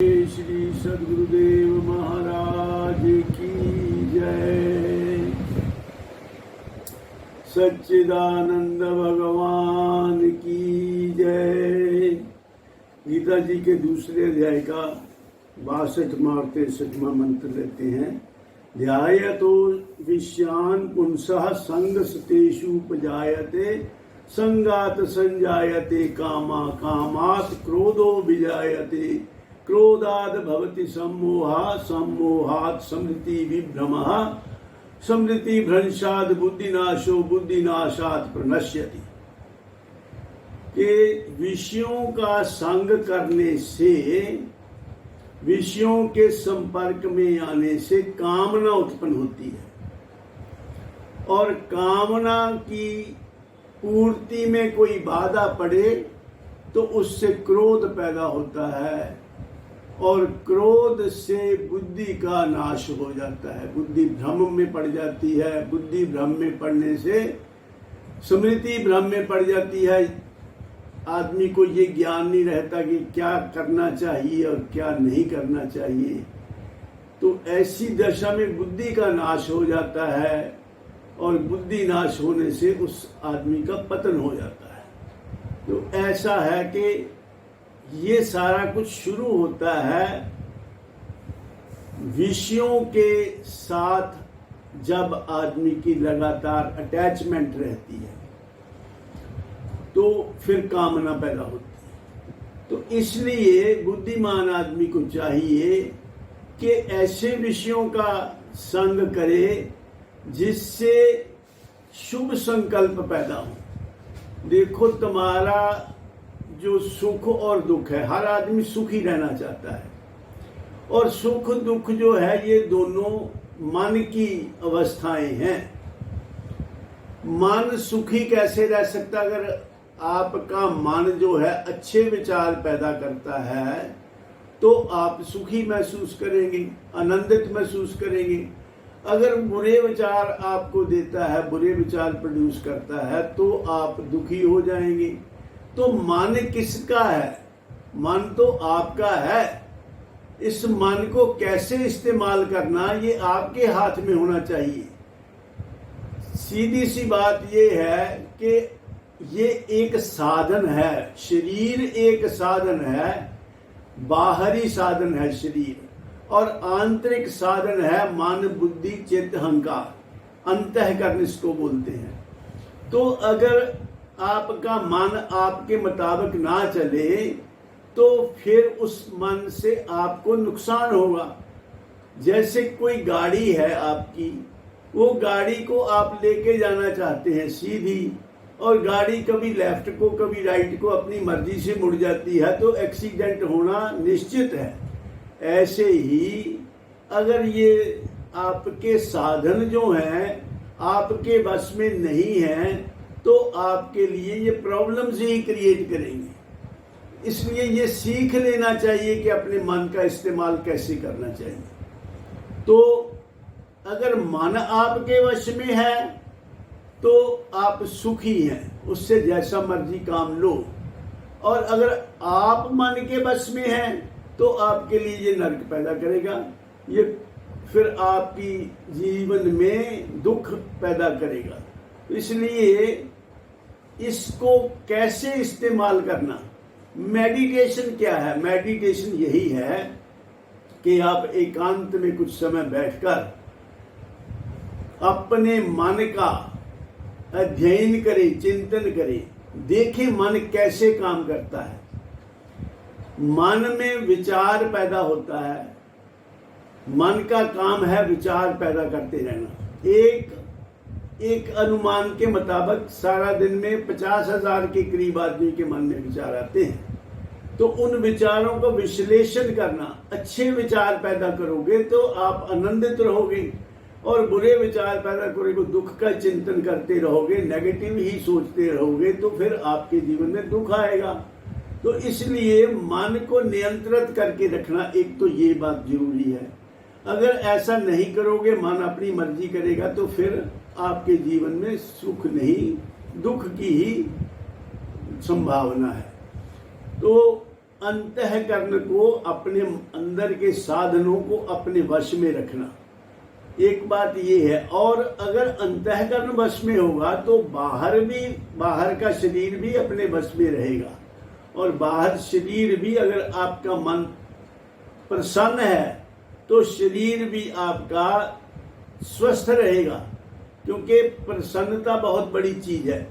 श्री सद्गुरुदेव महाराज की जय। सच्चिदानंद भगवान की जय। गीता जी के दूसरे अध्याय का 62वां और 63वां मंत्र लेते हैं। ध्यायतो विषयान पुंसः संगस्तेषु उपजायते संगात संजायते कामा कामात् क्रोधो विजायते क्रोधाद भवति सम्मोहा सम्मोहात् स्मृति विभ्रमः स्मृति भ्रंशाद बुद्धिनाशो बुद्धिनाशात् प्रणश्यति। के विषयों का संग करने से, विषयों के संपर्क में आने से कामना उत्पन्न होती है और कामना की पूर्ति में कोई बाधा पड़े तो उससे क्रोध पैदा होता है और क्रोध से बुद्धि का नाश हो जाता है, बुद्धि भ्रम में पड़ जाती है। बुद्धि भ्रम में पड़ने से स्मृति भ्रम में पड़ जाती है। आदमी को ये ज्ञान नहीं रहता कि क्या करना चाहिए और क्या नहीं करना चाहिए। तो ऐसी दशा में बुद्धि का नाश हो जाता है और बुद्धि नाश होने से उस आदमी का पतन हो जाता है। तो ऐसा है कि ये सारा कुछ शुरू होता है विषयों के साथ जब आदमी की लगातार अटैचमेंट रहती है तो फिर कामना पैदा होती है। तो इसलिए बुद्धिमान आदमी को चाहिए कि ऐसे विषयों का संग करे जिससे शुभ संकल्प पैदा हो। देखो, तुम्हारा जो सुख और दुख है, हर आदमी सुखी रहना चाहता है और सुख दुख जो है ये दोनों मन की अवस्थाएं हैं। मन सुखी कैसे रह सकता? अगर आपका मन जो है अच्छे विचार पैदा करता है तो आप सुखी महसूस करेंगे, आनंदित महसूस करेंगे। अगर बुरे विचार आपको देता है, बुरे विचार प्रोड्यूस करता है तो आप दुखी हो जाएंगे। तो मन किसका है? मन तो आपका है। इस मन को कैसे इस्तेमाल करना ये आपके हाथ में होना चाहिए। सीधी सी बात ये है कि ये एक साधन है। शरीर एक साधन है, बाहरी साधन है शरीर, और आंतरिक साधन है मन बुद्धि चित्त अहंकार, अंतःकरण इसको बोलते हैं। तो अगर आपका मन आपके मुताबिक ना चले तो फिर उस मन से आपको नुकसान होगा। जैसे कोई गाड़ी है आपकी, वो गाड़ी को आप लेके जाना चाहते हैं सीधी, और गाड़ी कभी लेफ्ट को कभी राइट को अपनी मर्जी से मुड़ जाती है तो एक्सीडेंट होना निश्चित है। ऐसे ही अगर ये आपके साधन जो हैं आपके बस में नहीं हैं तो आपके लिए ये प्रॉब्लम्स ही क्रिएट करेंगे। इसलिए ये सीख लेना चाहिए कि अपने मन का इस्तेमाल कैसे करना चाहिए। तो अगर मन आपके वश में है तो आप सुखी हैं, उससे जैसा मर्जी काम लो। और अगर आप मन के वश में हैं तो आपके लिए ये नरक पैदा करेगा, ये फिर आपकी जीवन में दुख पैदा करेगा। इसलिए इसको कैसे इस्तेमाल करना? मेडिटेशन क्या है? मेडिटेशन यही है कि आप एकांत में कुछ समय बैठकर अपने मन का अध्ययन करें, चिंतन करें, देखें मन कैसे काम करता है। मन में विचार पैदा होता है, मन का काम है विचार पैदा करते रहना। एक अनुमान के मुताबिक सारा दिन में 50,000 के करीब आदमी के मन में विचार आते हैं। तो उन विचारों को विश्लेषण करना, अच्छे विचार पैदा करोगे तो आप आनंदित रहोगे, और बुरे विचार पैदा करोगे, दुख का चिंतन करते रहोगे, नेगेटिव ही सोचते रहोगे तो फिर आपके जीवन में दुख आएगा। तो इसलिए मन को नियंत्रित करके रखना, एक तो ये बात जरूरी है। अगर ऐसा नहीं करोगे, मन अपनी मर्जी करेगा तो फिर आपके जीवन में सुख नहीं दुख की ही संभावना है। तो अंतःकरण को, अपने अंदर के साधनों को अपने वश में रखना, एक बात ये है। और अगर अंतःकरण वश में होगा तो बाहर का शरीर भी अपने वश में रहेगा, और बाहर शरीर भी, अगर आपका मन प्रसन्न है तो शरीर भी आपका स्वस्थ रहेगा, क्योंकि प्रसन्नता बहुत बड़ी चीज है।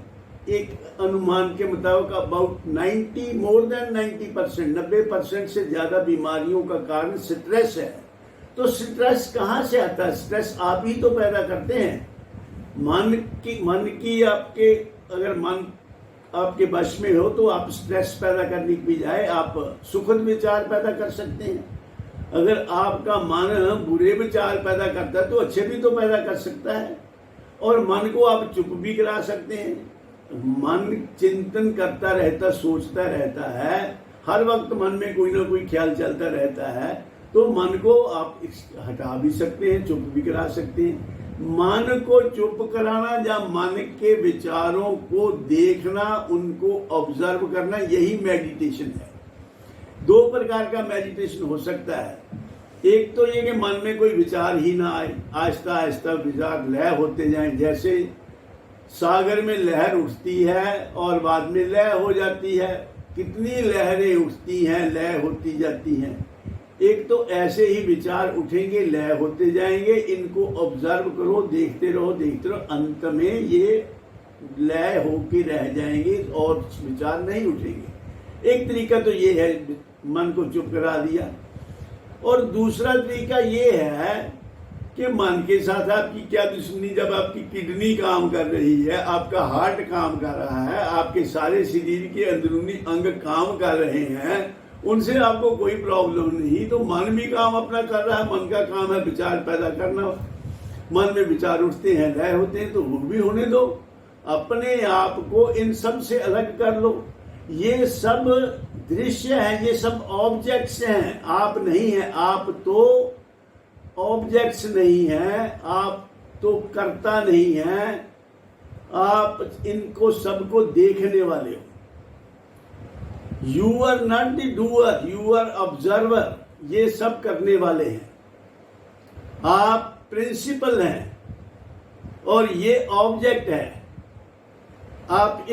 एक अनुमान के मुताबिक अबाउट 90% से ज्यादा बीमारियों का कारण स्ट्रेस है। तो स्ट्रेस कहाँ से आता है? स्ट्रेस आप ही तो पैदा करते हैं। मन की आपके, अगर मन आपके वश में हो तो आप स्ट्रेस पैदा करने की बजाय आप सुखद विचार पैदा कर सकते हैं। अगर आपका मन बुरे विचार पैदा करता है तो अच्छे भी तो पैदा कर सकता है, और मन को आप चुप भी करा सकते हैं। मन चिंतन करता रहता, सोचता रहता है, हर वक्त मन में कोई ना कोई ख्याल चलता रहता है, तो मन को आप हटा भी सकते हैं, चुप भी करा सकते हैं। मन को चुप कराना या मन के विचारों को देखना, उनको ऑब्जर्व करना, यही मेडिटेशन है। दो प्रकार का मेडिटेशन हो सकता है। एक तो ये कि मन में कोई विचार ही ना आए, आहिस्ता आहिस्ता विचार लय होते जाएं, जैसे सागर में लहर उठती है और बाद में लय हो जाती है। कितनी लहरें उठती हैं, लय होती जाती हैं। एक तो ऐसे ही विचार उठेंगे, लय होते जाएंगे, इनको ऑब्जर्व करो, देखते रहो, अंत में ये लय होके रह जाएंगे और विचार नहीं उठेंगे। एक तरीका तो ये है, मन को चुप करा दिया। और दूसरा तरीका ये है कि मन के साथ आपकी क्या दुश्मनी, जब आपकी किडनी काम कर रही है, आपका हार्ट काम कर रहा है, आपके सारे शरीर के अंदरूनी अंग काम कर रहे हैं, उनसे आपको कोई प्रॉब्लम नहीं, तो मन भी काम अपना कर रहा है। मन का काम है विचार पैदा करना। मन में विचार उठते हैं, लय होते हैं, तो वो भी होने दो। अपने आप को इन सब से अलग कर लो। ये सब दृश्य है, ये सब ऑब्जेक्ट्स हैं, आप नहीं है। आप तो ऑब्जेक्ट्स नहीं है, आप तो करता नहीं है, आप इनको सबको देखने वाले हो। You are not the doer, you are observer. ये सब करने वाले हैं, आप प्रिंसिपल हैं और ये ऑब्जेक्ट है। आप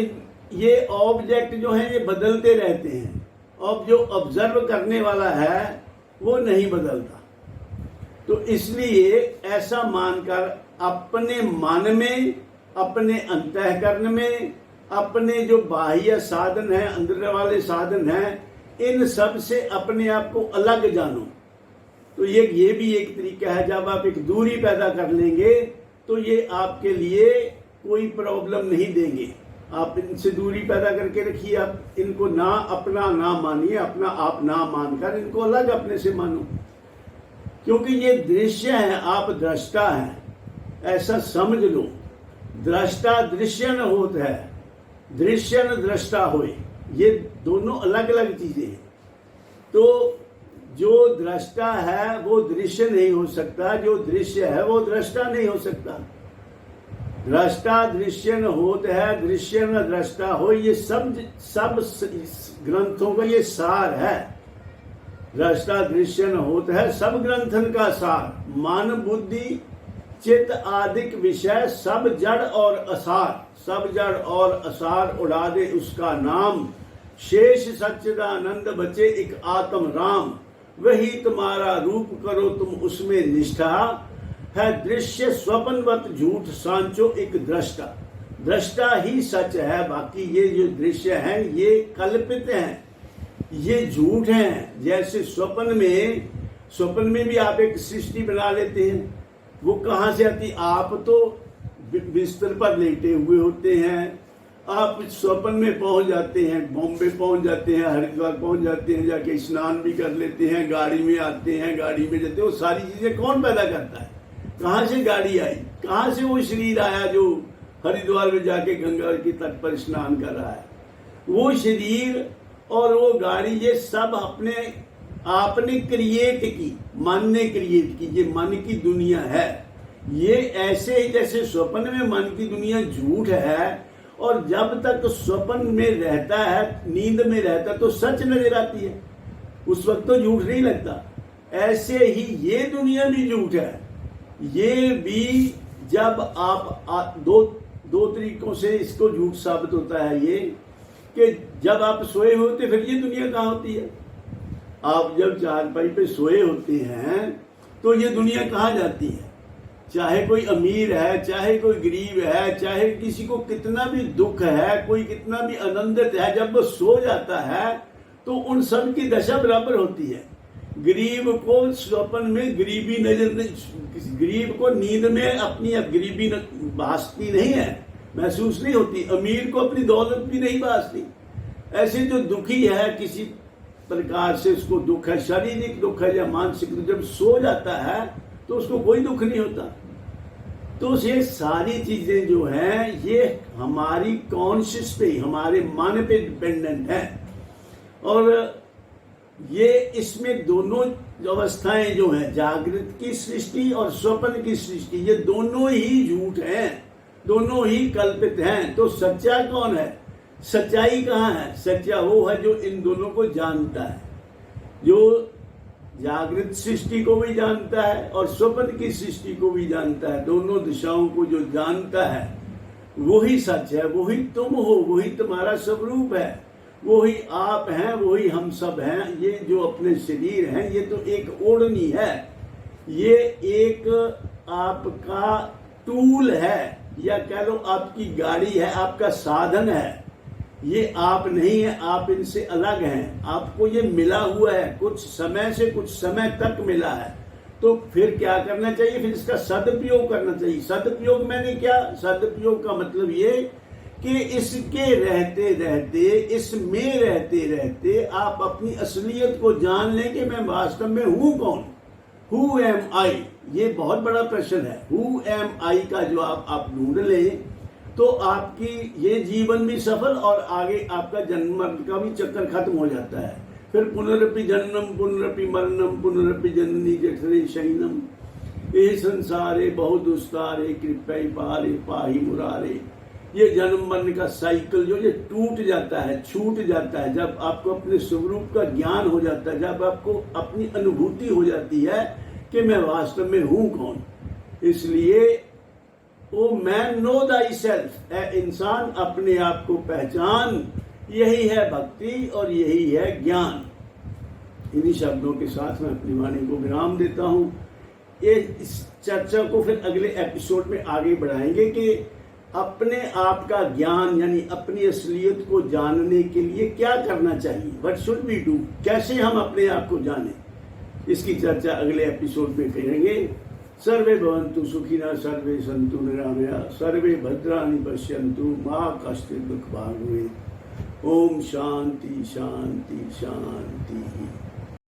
ये ऑब्जेक्ट जो है ये बदलते रहते हैं, और जो ऑब्जर्व करने वाला है वो नहीं बदलता। तो इसलिए ऐसा मानकर अपने मन में, अपने अंतःकरण में, अपने जो बाह्य साधन है, अंदर वाले साधन हैं, इन सब से अपने आप को अलग जानो। तो ये भी एक तरीका है। जब आप एक दूरी पैदा कर लेंगे तो ये आपके लिए कोई प्रॉब्लम नहीं देंगे। आप इनसे दूरी पैदा करके रखिए। आप इनको ना अपना ना मानिए, अपना आप ना मानकर इनको अलग अपने से मानो, क्योंकि ये दृश्य है, आप दृष्टा हैं, ऐसा समझ लो। दृष्टा दृश्य न होता है, दृश्य न दृष्टा होए, ये दोनों अलग अलग चीजें हैं। तो जो दृष्टा है वो दृश्य नहीं हो सकता, जो दृश्य है वो दृष्टा नहीं हो सकता। दृष्टा दृश्य न होता है, दृश्य न दृष्टा हो, ये सब ग्रंथों का ये सार है। दृष्टा दृश्य न होता है, सब ग्रंथन का सार। मन बुद्धि चित्त आदिक विषय सब जड़ और असार, सब जड़ और असार उड़ा दे उसका नाम। शेष सच्चिदानंद बचे एक आत्म राम, वही तुम्हारा रूप करो तुम उसमें निष्ठा। है दृश्य स्वप्नवत झूठ सांचो एक दृष्टा, दृष्टा ही सच है, बाकी ये जो दृश्य हैं ये कल्पित हैं, ये झूठ हैं। जैसे स्वप्न में भी आप एक सृष्टि बना लेते हैं, वो कहाँ से आती? आप तो बिस्तर पर लेटे हुए होते हैं, आप स्वप्न में पहुंच जाते हैं, बॉम्बे पहुंच जाते हैं, हरिद्वार पहुंच जाते हैं, जाके स्नान भी कर लेते हैं, गाड़ी में आते हैं, गाड़ी में जाते हैं। वो सारी चीजें कौन पैदा करता है? कहाँ से गाड़ी आई? कहाँ से वो शरीर आया जो हरिद्वार में जाके गंगा के तट पर स्नान कर रहा है? वो शरीर और वो गाड़ी, ये सब आपने क्रिएट की, मन ने क्रिएट की। ये मन की दुनिया है। ये ऐसे ही जैसे स्वप्न में मन की दुनिया झूठ है, और जब तक स्वप्न में रहता है, नींद में रहता है, तो सच नजर आती है। उस वक्त तो झूठ नहीं लगता। ऐसे ही ये दुनिया भी झूठ है। ये भी जब आप दो तरीकों से इसको झूठ साबित होता है ये, कि जब आप सोए होते फिर ये दुनिया कहाँ होती है। आप जब चारपाई पे सोए होते हैं तो ये दुनिया कहाँ जाती है। चाहे कोई अमीर है, चाहे कोई गरीब है, चाहे किसी को कितना भी दुख है, कोई कितना भी आनंदित है, जब वो सो जाता है तो उन सब की दशा बराबर होती है। गरीब को स्वप्न में गरीबी नजर, गरीब को नींद में अपनी गरीबी भासती नहीं है, महसूस नहीं होती। अमीर को अपनी दौलत भी नहीं भासती। ऐसे जो दुखी है किसी प्रकार से, उसको दुख है, शारीरिक दुख है या मानसिक, जब सो जाता है तो उसको कोई दुख नहीं होता। तो ये सारी चीजें जो हैं ये हमारी कॉन्शियस पे, हमारे मन पे डिपेंडेंट है। और ये इसमें दोनों अवस्थाएं जो हैं, जागृत की सृष्टि और स्वप्न की सृष्टि, ये दोनों ही झूठ हैं, दोनों ही कल्पित हैं। तो सच्चा कौन है? सच्चाई कहाँ है? सच्चा वो है जो इन दोनों को जानता है, जो जागृत सृष्टि को भी जानता है और स्वप्न की सृष्टि को भी जानता है। दोनों दिशाओं को जो जानता है वही सच है, वही तुम हो, वही तुम्हारा स्वरूप है, वही आप हैं, वही हम सब हैं। ये जो अपने शरीर हैं ये तो एक ओढ़नी है, ये एक आपका टूल है, या कह लो आपकी गाड़ी है, आपका साधन है। ये आप नहीं है, आप इनसे अलग हैं। आपको ये मिला हुआ है, कुछ समय से कुछ समय तक मिला है। तो फिर क्या करना चाहिए? फिर इसका सदुपयोग करना चाहिए। सदुपयोग मैंने क्या? सदुपयोग का मतलब ये कि इसके रहते रहते, इसमें रहते रहते आप अपनी असलियत को जान लें कि मैं वास्तव में हूं कौन। हु एम आई, ये बहुत बड़ा प्रश्न है। हु एम आई का जो आप ढूंढ लें तो आपकी ये जीवन भी सफल, और आगे आपका जन्म मरण का भी चक्कर खत्म हो जाता है। फिर पुनरपि जन्मम पुनरपि मरणम पुनरपि जननी जठरे शयनम, ये संसारे बहुत दुस्तारे कृपया पारे पाही मुरारे। ये जन्म मरण का साइकिल जो ये टूट जाता है, छूट जाता है जब आपको अपने स्वरूप का ज्ञान हो जाता है, जब आपको अपनी अनुभूति हो जाती है कि मैं वास्तव में हूं कौन। इसलिए oh man no thy self, इंसान अपने आप को पहचान, यही है भक्ति और यही है ज्ञान। इन्हीं शब्दों के साथ मैं अपनी वाणी को विराम देता हूँ। इस चर्चा को फिर अगले एपिसोड में आगे बढ़ाएंगे कि अपने आप का ज्ञान यानी अपनी असलियत को जानने के लिए क्या करना चाहिए, व्हाट शुड वी डू, कैसे हम अपने आप को जानें। इसकी चर्चा अगले एपिसोड में करेंगे। सर्वे भवन्तु सुखिनः, सर्वे सन्तु निरामया, सर्वे भद्राणि पश्यन्तु, मा कश्चित् दुःखभाग् भवेत्। ओम शांति शांति शांति।